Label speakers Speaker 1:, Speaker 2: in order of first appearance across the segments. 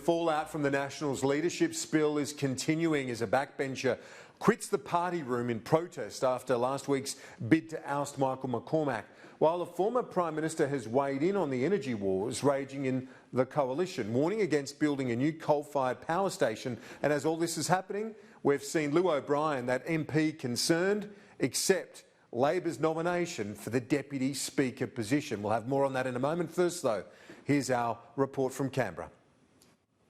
Speaker 1: fallout from the Nationals' leadership spill is continuing as a backbencher quits the party room in protest after last week's bid to oust Michael McCormack, while the former Prime Minister has weighed in on the energy wars raging in the coalition, warning against building a new coal-fired power station. And as all this is happening, we've seen Lou O'Brien, that MP concerned, accept Labor's nomination for the Deputy Speaker position. We'll have more on that in a moment. First, though, here's our report from Canberra.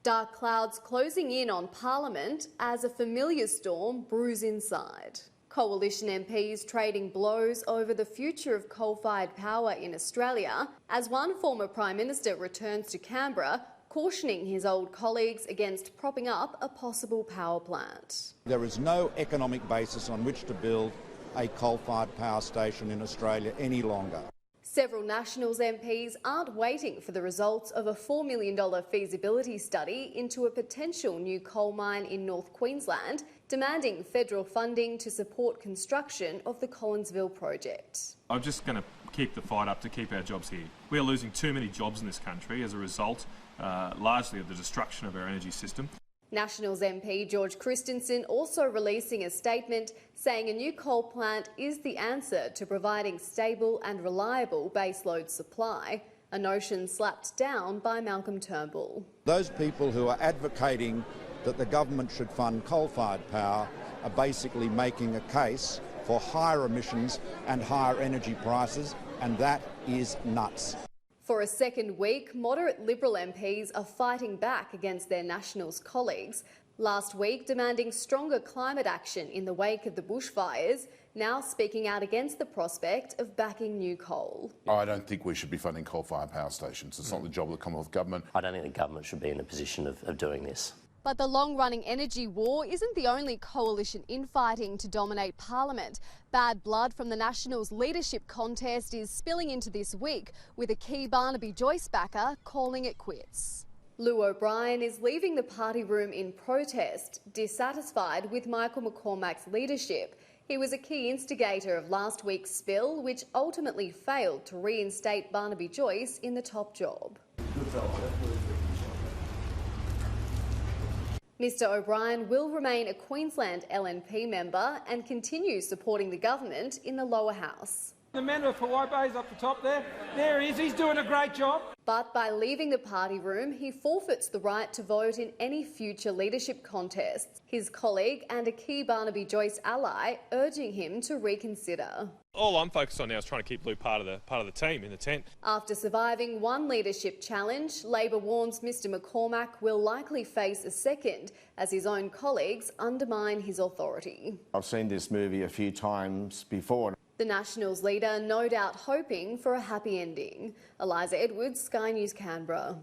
Speaker 2: Dark clouds closing in on Parliament as a familiar storm brews inside. Coalition MPs trading blows over the future of coal-fired power in Australia as one former Prime Minister returns to Canberra, cautioning his old colleagues against propping up a possible power plant.
Speaker 3: There is no economic basis on which to build a coal-fired power station in Australia any longer.
Speaker 2: Several Nationals MPs aren't waiting for the results of a $4 million feasibility study into a potential new coal mine in North Queensland, demanding federal funding to support construction of the Collinsville project.
Speaker 4: I'm just going to keep the fight up to keep our jobs here. We are losing too many jobs in this country as a result, largely of the destruction of our energy system.
Speaker 2: Nationals MP George Christensen also releasing a statement saying a new coal plant is the answer to providing stable and reliable baseload supply, a notion slapped down by Malcolm Turnbull.
Speaker 3: Those people who are advocating that the government should fund coal-fired power are basically making a case for higher emissions and higher energy prices, and that is nuts.
Speaker 2: For a second week, moderate Liberal MPs are fighting back against their Nationals colleagues, last week demanding stronger climate action in the wake of the bushfires, now speaking out against the prospect of backing new coal.
Speaker 5: I don't think we should be funding coal-fired power stations. It's not the job of the Commonwealth Government.
Speaker 6: I don't think the government should be in a position of doing this.
Speaker 2: But the long-running energy war isn't the only coalition infighting to dominate Parliament. Bad blood from the Nationals' leadership contest is spilling into this week, with a key Barnaby Joyce backer calling it quits. Lou O'Brien is leaving the party room in protest, dissatisfied with Michael McCormack's leadership. He was a key instigator of last week's spill, which ultimately failed to reinstate Barnaby Joyce in the top job. Mr O'Brien will remain a Queensland LNP member and continue supporting the government in the lower house.
Speaker 7: The member for Waibay's up the top there. There he is, he's doing a great job.
Speaker 2: But by leaving the party room, he forfeits the right to vote in any future leadership contests. His colleague and a key Barnaby Joyce ally urging him to reconsider.
Speaker 4: All I'm focused on now is trying to keep Lou part of the team in the tent.
Speaker 2: After surviving one leadership challenge, Labor warns Mr McCormack will likely face a second as his own colleagues undermine his authority.
Speaker 8: I've seen this movie a few times before.
Speaker 2: The Nationals leader no doubt hoping for a happy ending. Eliza Edwards, Sky News, Canberra.